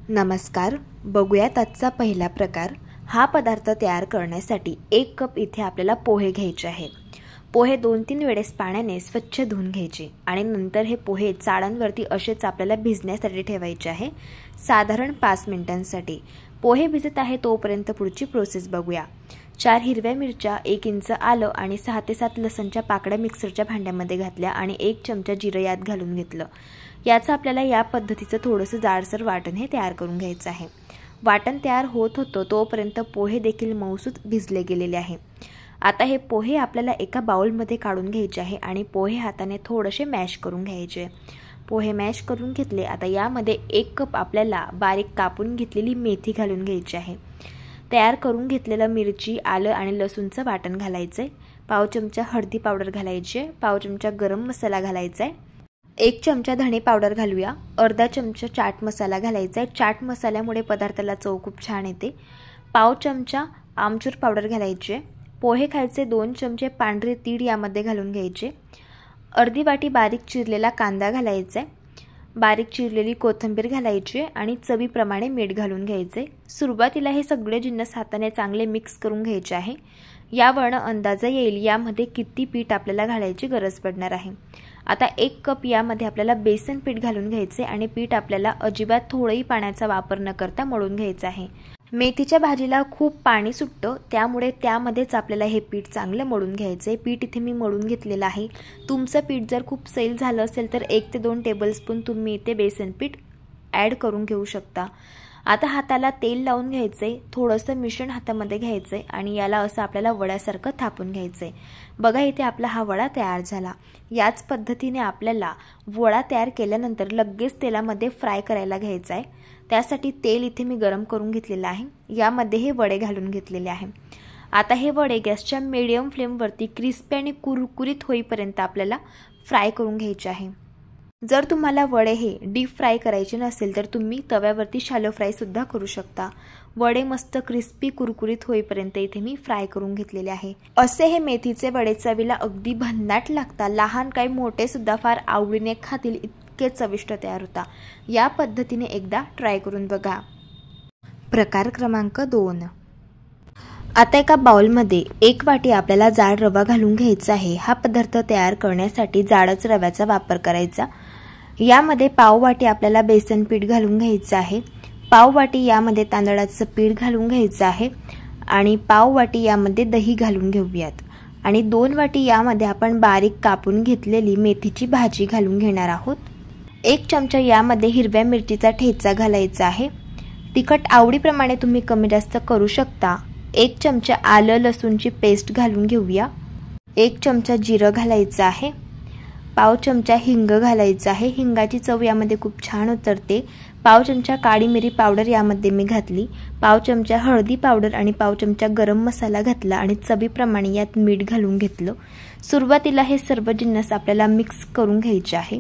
नमस्कार, बघूयात आजचा पहिला प्रकार। हा पदार्थ तयार करण्यासाठी 1 कप इथे आपल्याला पोहे घ्यायचे आहेत। पोहे 2-3 वेळेस पाण्याने स्वच्छ धुवून घ्यायचे आणि नंतर हे पोहे चाळणवरती असेच आपल्याला भिजण्यासाठी ठेवायचे आहे, साधारण 5 मिनिटांसाठी। पोहे भिजत आहे तोपर्यंत पुढची प्रोसेस बघूया। 4 हिरव्या मिरच्या, 1 इंच आलं आणि 6 ते 7 लसणच्या पाकळ्या मिक्सरच्या भांड्यामध्ये घातल्या आणि 1 चमचा जिरं यात घालून घेतलं। याचं आपल्याला या पद्धतीचं थोडंसं जाडसर वाटण हे तयार करून घ्यायचं आहे। वाटण तयार होत होतं तोपर्यंत पोहे देखील मऊसूत भिजले गेलेले आहे। आता हे पोहे आपल्याला एका बाउलमध्ये काढून घ्यायचे आहे आणि पोहे हाताने थोडेसे मॅश करून घ्यायचे। पोहे मॅश करून घेतले। आता यामध्ये 1 कप आपल्याला बारीक कापून घेतलेली मेथी घालून घ्यायची आहे। तयार करून घेतलेलं मिरची, आलं आणि लसूणचं वाटण घालायचंय। पाव चमचा हळदी पावडर घालायची आहे। पाव चमचा गरम मसाला घालायचा आहे। 1 चमचा धणे पावडर घालूया। अर्धा चमचा चाट मसाला घालायचा आहे। चाट मसाल्यामुळे पदार्थाला चव खूप छान येते। पाव चमचा आमचूर पावडर घालायची आहे। पोहे खायचे 2 चमचे पांढरे तीळ यामध्ये घालून घ्यायचे। अर्धी वाटी बारीक चिरलेला कांदा घालायचा आहे। बारीक चिरलेली कोथिंबीर घालायची आणि चवीप्रमाणे मीठ घालून घ्यायचे। सुरुवातीला हे सगळे जिन्नस हाताने चांगले मिक्स करून घ्यायचे आहे। यावरून अंदाज येईल यामध्ये किती पीठ आपल्याला घालायची गरज पडणार आहे। आता 1 कप यामध्ये आपल्याला बेसन पीठ घालून घ्यायचे आणि पीठ आपल्याला अजिबात थोडंही पाण्याचा वापर न करता मळून घ्यायचं आहे। मेथीच्या भाजीला खूप पाणी सुटतं, त्यामुळे त्यामध्येच आपल्याला हे पीठ चांगलं मळून घ्यायचे। पीठ इथे मी मळून घेतलेलं आहे। तुमचं पीठ जर खूप सैल झालं असेल तर 1 ते 2 टेबलस्पून तुम्ही इथे बेसन पीठ ॲड करून घेऊ शकता। आता हाताला तेल लावून घ्यायचे, थोडंसं मिश्रण हातामध्ये घ्यायचे आणि याला असं आपल्याला वड्यासारखं थापून घ्यायचे। बघा इथे आपला हा वडा तयार झाला। याच पद्धतीने आपल्याला वडा तयार केल्यानंतर लगेच तेलामध्ये फ्राय करायला घ्यायचा आहे। त्यासाठी तेल इथे मी गरम करून घेतलेलं आहे। यामध्ये हे वडे घालून घेतलेले आहे। आता हे वडे गॅसच्या मीडियम फ्लेमवरती क्रिस्पी आणि कुरकुरीत होईपर्यंत आपल्याला फ्राय करून घ्यायचे आहे। जर तुम्हाला वडे हे डीप फ्राय करायचे नसेल तर तुम्ही तव्यावरती शॅलो फ्राय सुद्धा करू शकता। वडे मस्त क्रिस्पी कुरकुरीत होईपर्यंत इथे मी फ्राय करून घेतलेले आहे। असे हे मेथीचे वडे चवीला अगदी भन्नाट लागतात। लहान काही मोठे सुद्धा फार आवडीने खातील इतके चविष्ट तयार होता। या पद्धतीने एकदा ट्राय करून बघा। प्रकार क्रमांक 2। आता एका बाउलमध्ये 1 वाटी आपल्याला जाड रवा घालून घ्यायचा आहे। हा पदार्थ तयार करण्यासाठी जाडच रव्याचा वापर करायचा। यामध्ये पाव वाटी आपल्याला बेसन पीठ घालून घ्यायचं आहे। पाव वाटी यामध्ये तांदळाचं पीठ घालून घ्यायचं आहे आणि पाव वाटी यामध्ये दही घालून घेऊयात आणि 2 वाटी यामध्ये आपण बारीक कापून घेतलेली मेथीची भाजी घालून घेणार आहोत। 1 चमचा यामध्ये हिरव्या मिरचीचा ठेचा घालायचा आहे। तिखट आवडीप्रमाणे तुम्ही कमी जास्त करू शकता। 1 चमचा आलं लसूणची पेस्ट घालून घेऊया। 1 चमचा जिरं घालायचं आहे। पाव चमचा हिंग घालायचा आहे। हिंगाची चव यामध्ये खूप छान उतरते। पाव चमचा काळी मिरी पावडर यामध्ये मी घातली। पाव चमचा हळदी पावडर आणि पाव चमचा गरम मसाला घातला आणि चवीप्रमाणे यात मीठ घालून घेतलं। सुरुवातीला हे सर्व जिन्नस आपल्याला मिक्स करून घ्यायचे आहे।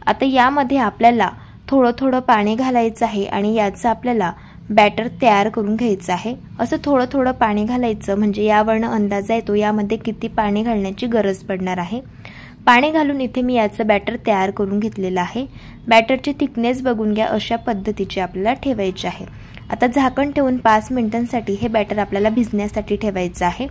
आता यामध्ये आपल्याला थोडं पाणी घालायचं आहे आणि याचं आपल्याला बॅटर तयार करून घ्यायचं आहे। असं थोडं पाणी घालायचं म्हणजे यावरून अंदाज येतो यामध्ये किती पाणी घालण्याची गरज पडणार आहे। पाणी घालून इथे मी याचं बॅटर तयार करून घेतलेलं आहे। बॅटरची थिकनेस बघून घ्या, अशा पद्धतीचे आपल्याला ठेवायचे आहे। आता झाकण ठेवून 5 मिनिटांसाठी हे बॅटर आपल्याला भिजण्यासाठी ठेवायचं आहे।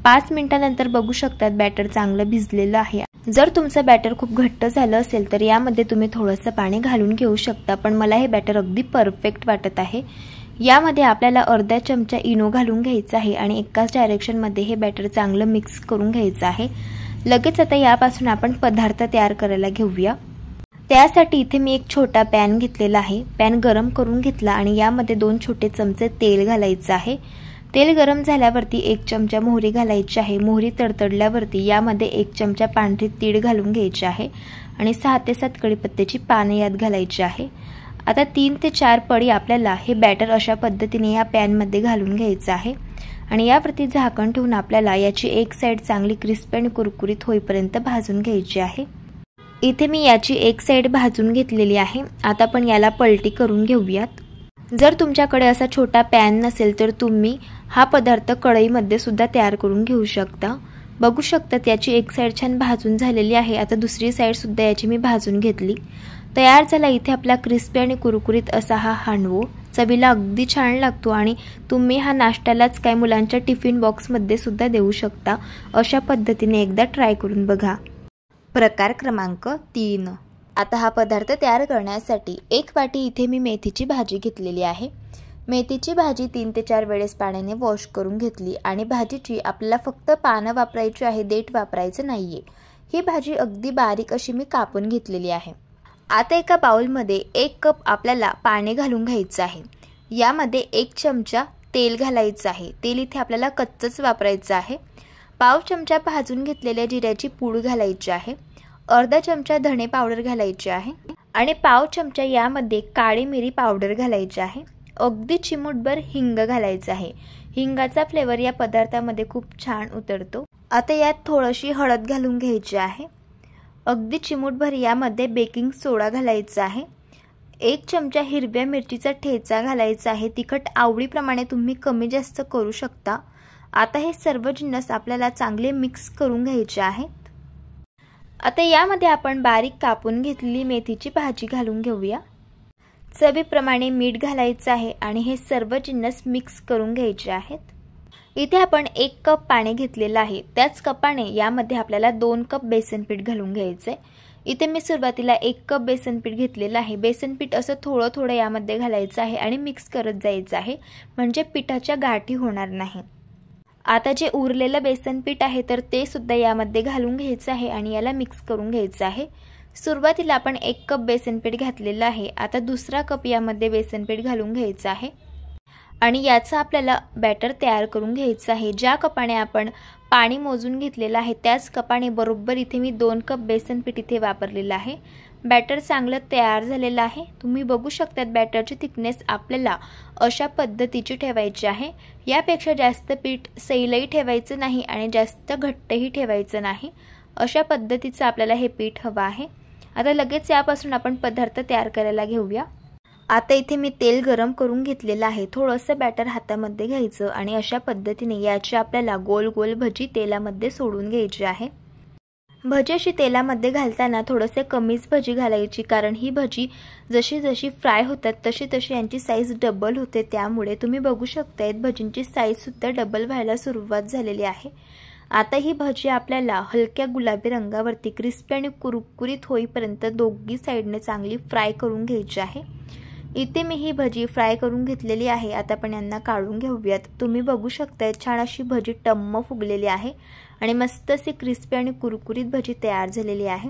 5 मिनिटांनंतर बघू शकतात बॅटर चांगलं भिजलेलं आहे। जर तुमचं बॅटर खूप घट्ट झालं असेल तर यामध्ये तुम्ही थोडंसं पाणी घालून घेऊ शकता, पण मला हे बॅटर अगदी परफेक्ट वाटत आहे। यामध्ये आपल्याला अर्धा चमचा इनो घालून घ्यायचा आहे आणि एकाच डायरेक्शनमध्ये हे बॅटर चांगलं मिक्स करून घ्यायचं आहे। लगेच आता यापासून आपण पदार्थ तयार करायला घेऊया। त्यासाठी इथे मी एक छोटा पॅन घेतलेला आहे। पॅन गरम करून घेतला आणि यामध्ये 2 छोटे चमचे तेल घालायचं आहे। तेल गरम झाल्यावरती 1 चमचा मोहरी घालायची आहे। मोहरी तडतडल्यावरती यामध्ये 1 चमचा पांढरी तीळ घालून घ्यायची आहे आणि 6 ते 7 कढीपत्त्याची पाने यात घालायची आहे। आता 3 ते 4 पळी आपल्याला हे बॅटर अशा पद्धतीने या पॅनमध्ये घालून घ्यायचं आहे आणि यावरती झाकण ठेवून आपल्याला याची एक साइड चांगली क्रिस्पी आणि कुरकुरीत होईपर्यंत भाजून घ्यायची आहे। इथे मी याची एक साइड भाजून घेतलेली आहे। आता आपण याला पलटी करून घेऊयात। जर तुमच्याकडे असा छोटा पॅन नसेल तर तुम्ही हा पदार्थ कढईमध्ये सुद्धा तयार करून घेऊ शकता। बघू शकता याची एक साइड छान भाजून झालेली आहे। आता दुसरी साइड सुद्धा याची मी भाजून घेतली। तयार झाला इथे आपला क्रिस्पी आणि कुरकुरीत असा हा हांडवो। चवीला अगदी छान लागतो आणि तुम्ही हा नाश्त्यालाच काय मुलांच्या टिफिन बॉक्समध्ये सुद्धा देऊ शकता। अशा पद्धतीने एकदा ट्राय करून बघा। प्रकार क्रमांक 3। आता हा पदार्थ तयार करण्यासाठी 1 वाटी इथे मी मेथीची भाजी घेतलेली आहे। मेथीची भाजी 3 ते 4 वेळेस पाण्याने वॉश करून घेतली आणि भाजीची आपल्याला फक्त पानं वापरायची आहे, देठ वापरायचं नाहीये। ही भाजी अगदी बारीक अशी मी कापून घेतलेली आहे। आता एका बाउलमध्ये 1 कप आपल्याला पाणी घालून घ्यायचं आहे। यामध्ये 1 चमचा तेल घालायचं आहे। तेल इथे आपल्याला कच्चंच वापरायचं आहे। पाव चमचा भाजून घेतलेल्या जिऱ्याची पूड घालायची आहे। अर्धा चमचा धणे पावडर घालायची आहे आणि पाव चमचा यामध्ये काळी मिरी पावडर घालायची आहे। अगदी चिमूटभर हिंग घालायचं आहे। हिंगाचा फ्लेवर या पदार्थामध्ये खूप छान उतरतो। आता यात थोडीशी हळद घालून घ्यायची आहे। अगदी चिमूटभर यामध्ये बेकिंग सोडा घालायचा आहे। 1 चमचा हिरव्या मिरचीचा ठेचा घालायचा आहे। तिखट आवडीप्रमाणे तुम्ही कमी जास्त करू शकता। आता हे सर्व जिन्नस आपल्याला चांगले मिक्स करून घ्यायचे आहेत। आता यामध्ये आपण बारीक कापून घेतलेली मेथीची भाजी घालून घेऊया। चवीप्रमाणे मीठ घालायचं आहे आणि हे सर्व जिन्नस मिक्स करून घ्यायचे आहेत। इथे आपण 1 कप पाणी घेतलेलं आहे। त्याच कपाने यामध्ये आपल्याला 2 कप बेसन पीठ घालून घ्यायचे। इथे मी सुरुवातीला 1 कप बेसन पीठ घेतलेलं आहे। बेसन पीठ असं थोडं थोडं यामध्ये घालायचं आहे आणि मिक्स करत जायचं आहे, म्हणजे पिठाच्या गाठी होणार नाही। आता जे उरलेलं बेसन पीठ आहे तर ते सुद्धा यामध्ये घालून घ्यायचं आहे आणि याला मिक्स करून घ्यायचं आहे। सुरुवातीला आपण 1 कप बेसन पीठ घातलेलं आहे। आता दुसरा कप यामध्ये बेसन पीठ घालून घ्यायचं आहे आणि याचा आपल्याला बॅटर तयार करून घ्यायचं आहे। ज्या कपाने आपण पाणी मोजून घेतलेलं आहे त्याच कपाने बरोबर इथे मी 2 कप बेसन पीठ इथे वापरलेलं आहे। बॅटर चांगलं तयार झालेलं आहे। तुम्ही बघू शकता बॅटरची थिकनेस आपल्याला अशा पद्धतीची ठेवायची आहे। यापेक्षा जास्त पीठ सैलही ठेवायचं नाही आणि जास्त घट्टही ठेवायचं नाही। अशा पद्धतीचं आपल्याला हे पीठ हवं आहे। आता लगेच यापासून आपण पदार्थ तयार करायला घेऊया। आता इथे मी तेल गरम करून घेतलेलं आहे। थोडंसं बॅटर हातामध्ये घ्यायचं आणि अशा पद्धतीने याची आपल्याला गोल गोल भजी तेलामध्ये सोडून घ्यायची आहे। भजी अशी तेलामध्ये घालताना थोडेसे कमीच भजी घालायची, कारण ही भजी जशी जशी फ्राय होतात तशी तशी यांची साईज डबल होते। त्यामुळे तुम्ही बघू शकता भजींची साईज सुद्धा डबल व्हायला सुरुवात झालेली आहे। आता ही भजी आपल्याला हलक्या गुलाबी रंगावरती क्रिस्पी आणि कुरकुरीत होईपर्यंत दोघी साइडने चांगली फ्राय करून घ्यायची आहे। इथे मी ही भजी फ्राय करून घेतलेली आहे। आता आपण यांना काढून घेऊयात। तुम्ही बघू शकता छान अशी भजी टम्म फुगलेली आहे आणि मस्त अशी क्रिस्पी आणि कुरकुरीत भजी तयार झालेली आहे।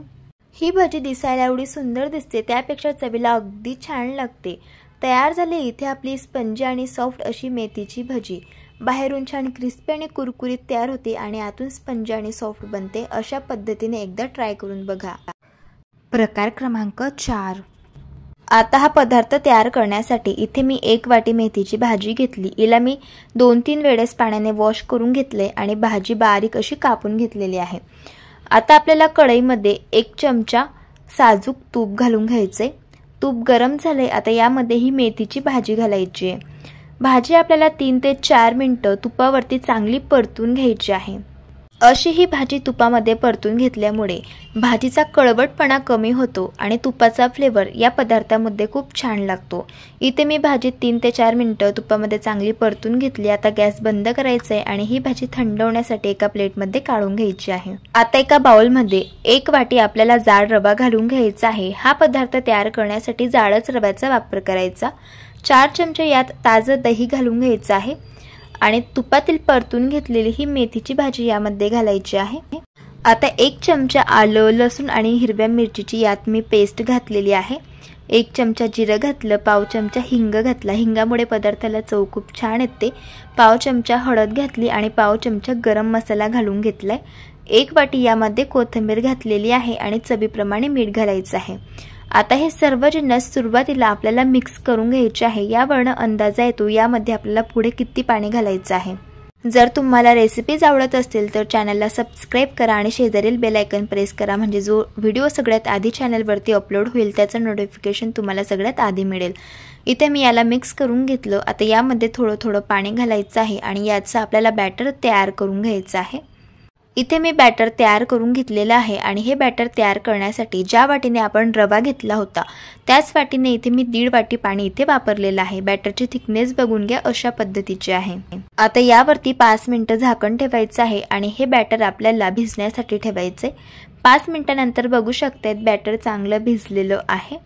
ही भजी दिसायला एवढी सुंदर दिसते त्यापेक्षा चवीला अगदी छान लागते। तयार झाली इथे आपली स्पंजी आणि सॉफ्ट अशी मेथीची भजी। बाहेरून छान क्रिस्पी आणि कुरकुरीत तयार होते आणि आतून स्पंजी आणि सॉफ्ट बनते। अशा पद्धतीने एकदा ट्राय करून बघा। प्रकार क्रमांक 4। आता हा पदार्थ तयार करण्यासाठी इथे मी 1 वाटी मेथीची भाजी घेतली। हिला मी 2-3 वेळेस पाण्याने वॉश करून घेतले आणि भाजी बारीक अशी कापून घेतलेली आहे। आता आपल्याला कढईमध्ये 1 चमचा साजूक तूप घालून घ्यायचे। तूप गरम झाले। आता यामध्ये ही मेथीची भाजी घालायची आहे। भाजी आपल्याला 3 ते 4 मिनिटं तुपावरती चांगली परतून घ्यायची आहे। अशी ही भाजी तुपामध्ये परतून घेतल्यामुळे भाजीचा कळवटपणा कमी होतो आणि तुपाचा फ्लेवर या पदार्थामध्ये खूप छान लागतो। इथे मी भाजी 3 ते 4 मिनिटं तुपामध्ये चांगली परतून घेतली। आता गॅस बंद करायचा आहे आणि ही भाजी थंड होण्यासाठी एका प्लेटमध्ये काढून घ्यायची आहे। आता एका बाउलमध्ये 1 वाटी आपल्याला जाड रवा घालून घ्यायचा आहे। हा पदार्थ तयार करण्यासाठी जाडच रव्याचा वापर करायचा। 4 चमचे यात ताजं दही घालून घ्यायचं आहे आणि तुपातील परतून घेतलेली ही मेथीची भाजी यामध्ये घालायची आहे। आता 1 चमचा आलं, लसूण आणि हिरव्या मिरचीची यात मी पेस्ट घातलेली आहे। 1 चमचा जिरं घातलं, पाव चमचा हिंग घातला। हिंगामुळे पदार्थाला चव खूप छान येते। पाव चमचा हळद घातली आणि पाव चमचा गरम मसाला घालून घेतलाय। 1 वाटी यामध्ये कोथिंबीर घातलेली आहे आणि चवीप्रमाणे मीठ घालायचं आहे। आता हे सर्व जिन्नस सुरुवातीला आपल्याला मिक्स करून घ्यायचे आहे। यावरून अंदाज येतो यामध्ये आपल्याला पुढे किती पाणी घालायचं आहे। जर तुम्हाला रेसिपीज आवडत असतील तर चॅनलला सबस्क्राइब करा आणि शेजारील बेल आयकॉन प्रेस करा, म्हणजे जो व्हिडिओ सगळ्यात आधी चॅनलवरती अपलोड होईल त्याचं नोटिफिकेशन तुम्हाला सगळ्यात आधी मिळेल। इथे मी याला मिक्स करून घेतलं। आता यामध्ये थोडं थोडं पाणी घालायचं आहे आणि याचं आपल्याला बॅटर तयार करून घ्यायचं आहे। इथे मी बॅटर तयार करून घेतलेलं आहे आणि हे बॅटर तयार करण्यासाठी ज्या वाटीने आपण रवा घेतला होता त्याच वाटीने इथे मी 1.5 वाटी पाणी इथे वापरलेलं आहे। बॅटरची थिकनेस बघून घ्या, अशा पद्धतीची आहे। आता यावरती 5 मिनिटं झाकण ठेवायचं आहे आणि हे बॅटर आपल्याला भिजण्यासाठी ठेवायचे। 5 मिनिटांनंतर बघू शकतात बॅटर चांगलं भिजलेलं आहे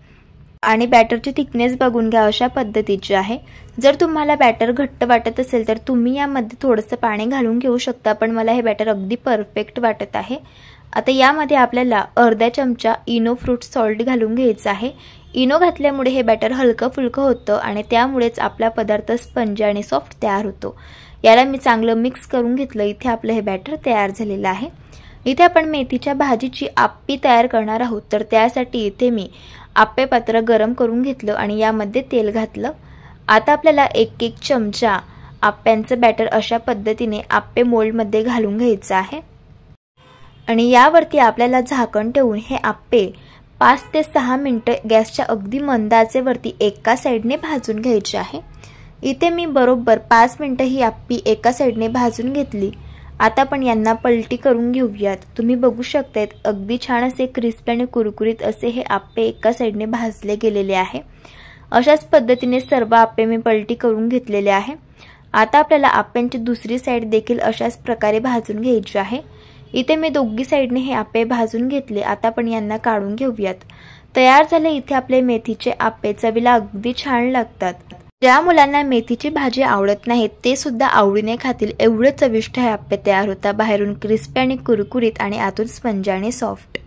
आणि बॅटरची थिकनेस बघून घ्या, अशा पद्धतीची आहे। जर तुम्हाला बॅटर घट्ट वाटत असेल तर तुम्ही यामध्ये थोडंसं पाणी घालून घेऊ शकता, पण मला हे बॅटर अगदी परफेक्ट वाटत आहे। आता यामध्ये आपल्याला अर्धा चमचा इनो फ्रूट सॉल्ट घालून घ्यायचं आहे। इनो घातल्यामुळे हे बॅटर हलकं फुलकं होतं आणि त्यामुळेच आपला पदार्थ स्पंजी आणि सॉफ्ट तयार होतो। याला मी चांगलं मिक्स करून घेतलं। इथे आपलं हे बॅटर तयार झालेलं आहे। इथे आपण मेथीच्या भाजीची आप्पी तयार करणार आहोत, तर त्यासाठी इथे मी आप्पे पात्र गरम करून घेतलं आणि यामध्ये तेल घातलं। आता आपल्याला 1-1 चमचा आप्प्यांचं बॅटर अशा पद्धतीने आप्पे मोल्डमध्ये घालून घ्यायचं आहे आणि यावरती आपल्याला झाकण ठेवून हे आप्पे 5 ते 6 मिनिटं गॅसच्या अगदी मंद आचेवरती एका साइडने भाजून घ्यायचे आहे। इथे मी बरोबर 5 मिनिटं ही आप्पी एका साइडने भाजून घेतली। आता आपण यांना पलटी करून घेऊयात। तुम्ही बघू शकतात अगदी छान असे क्रिस्पी आणि कुरकुरीत असे हे आप्पे एका साइडने भाजले गेलेले आहे। अशाच पद्धतीने सर्व आप्पे मी पलटी करून घेतलेले आहे। आता आपल्याला आप्प्यांची दुसरी साइड देखील अशाच प्रकारे भाजून घ्यायची आहे। इथे मी दोघी साइडने हे आप्पे भाजून घेतले। आता आपण यांना काढून घेऊयात। तयार झाले इथे आपले मेथीचे आप्पे, चवीला अगदी छान लागतात। ज्या मुलांना मेथीची भाजी आवडत नाही ते सुद्धा आवडीने खातील, एवढे चविष्ट हे आप्पे तयार होतात। बाहेरून क्रिस्पी आणि कुरकुरीत आणि आतून स्पंजी आणि सॉफ्ट।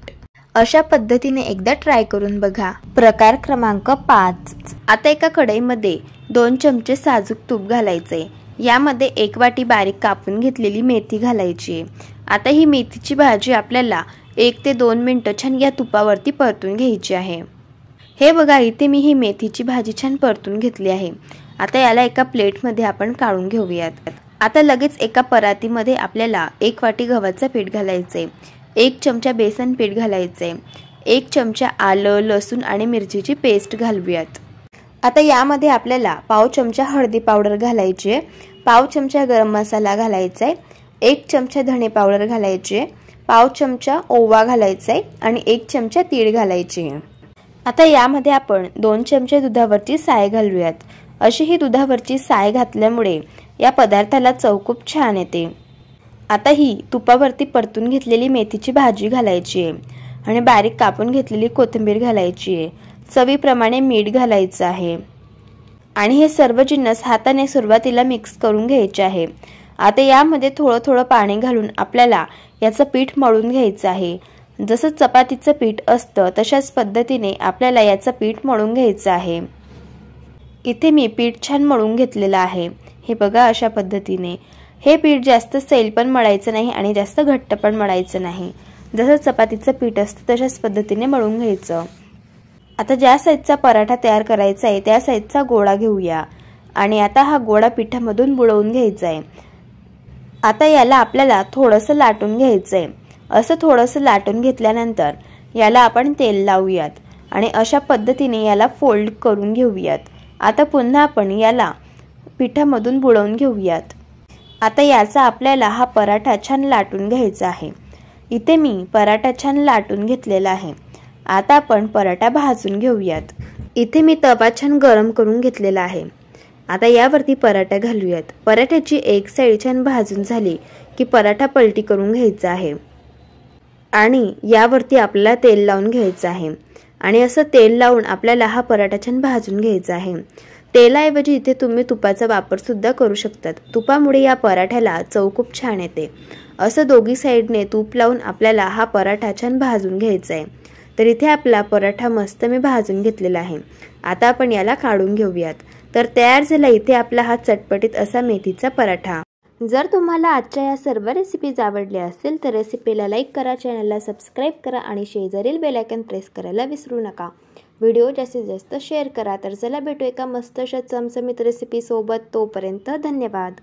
अशा पद्धतीने एकदा ट्राय करून बघा। प्रकार क्रमांक 5। आता एका कढईमध्ये 2 चमचे साजूक तूप घालायचे। यामध्ये 1 वाटी बारीक कापून घेतलेली मेथी घालायची। आता ही मेथीची भाजी आपल्याला 1 ते 2 मिनिटं छान या तुपावरती परतून घ्यायची आहे। हे बघा, इथे मी ही मेथीची भाजी छान परतून घेतली आहे। आता याला एका प्लेटमध्ये आपण काढून घेऊयात। आता लगेच एका परातीमध्ये आपल्याला 1 वाटी गव्हाचं पीठ घालायचे, 1 चमचा बेसन पीठ घालायचे, 1 चमचा आलं, लसूण आणि मिरचीची पेस्ट घालूयात। आता यामध्ये आपल्याला पाव चमचा हळदी पावडर घालायची, पाव चमचा गरम मसाला घालायचा, 1 चमचा धणे पावडर घालायची, पाव चमचा ओवा घालायचा आणि 1 चमचा तीळ घालायचे। आता यामध्ये आपण 2 चमचे दुधावरची साय घालूयात। अशी ही दुधावरची साय घातल्यामुळे या पदार्थाला चव खूप छान येते। आता ही तुपावरती परतून घेतलेली मेथीची भाजी घालायची आहे आणि बारीक कापून घेतलेली कोथिंबीर घालायची आहे। चवीप्रमाणे मीठ घालायचं आहे आणि हे सर्व जिन्नस हाताने सुरुवातीला मिक्स करून घ्यायचे आहे। आता यामध्ये थोडं थोडं पाणी घालून आपल्याला याचं पीठ मळून घ्यायचं आहे। जसं चपातीचं पीठ असतं तशाच पद्धतीने आपल्याला याचं पीठ मळून घ्यायचं आहे। इथे मी पीठ छान मळून घेतलेलं आहे। हे बघा, अशा पद्धतीने हे पीठ जास्त सैल पण मळायचं नाही आणि जास्त घट्ट पण मळायचं नाही। जसं चपातीचं पीठ असतं तशाच पद्धतीने मळून घ्यायचं। आता ज्या साईजचा पराठा तयार करायचा आहे त्या साईजचा गोळा घेऊया आणि आता हा गोळा पिठामधून बुडवून घ्यायचा आहे। आता याला आपल्याला थोडंसं लाटून घ्यायचं आहे। असं थोडंसं लाटून घेतल्यानंतर याला आपण तेल लावूयात आणि अशा पद्धतीने याला फोल्ड करून घेऊयात। आता पुन्हा आपण याला पिठामधून बुडवून घेऊयात। आता याचा आपल्याला हा पराठा छान लाटून घ्यायचा आहे। इथे मी पराठा छान लाटून घेतलेला आहे। आता आपण पराठा भाजून घेऊयात। इथे मी तवा छान गरम करून घेतलेला आहे। आता यावरती पराठा घालूयात। पराठ्याची एक साइड छान भाजून झाली की पराठा पलटी करून घ्यायचा आहे आणि यावरती आपल्याला तेल लावून घ्यायचं आहे आणि असं तेल लावून आपल्याला हा पराठा छान भाजून घ्यायचा आहे। तेलाऐवजी इथे तुम्ही तुपाचा वापर सुद्धा करू शकतात। तुपामुळे या पराठ्याला चव खूप छान येते। असं दोघी साइडने तूप लावून आपल्याला हा पराठा छान भाजून घ्यायचा आहे। तर इथे आपला पराठा मस्त मी भाजून घेतलेला आहे। आता आपण याला काढून घेऊयात। तर तयार झाला इथे आपला हा चटपटीत असा मेथीचा पराठा। जर तुम्हाला आजच्या या सर्व रेसिपीज आवडल्या असेल तर रेसिपीला लाईक करा, चॅनलला सबस्क्राईब करा आणि शेजारील बेल आयकॉन प्रेस करायला विसरू नका। व्हिडिओ जास्तीत जास्त शेअर करा। तर चला भेटू एका मस्त अशा चमचमीत रेसिपी सोबत। तोपर्यंत धन्यवाद।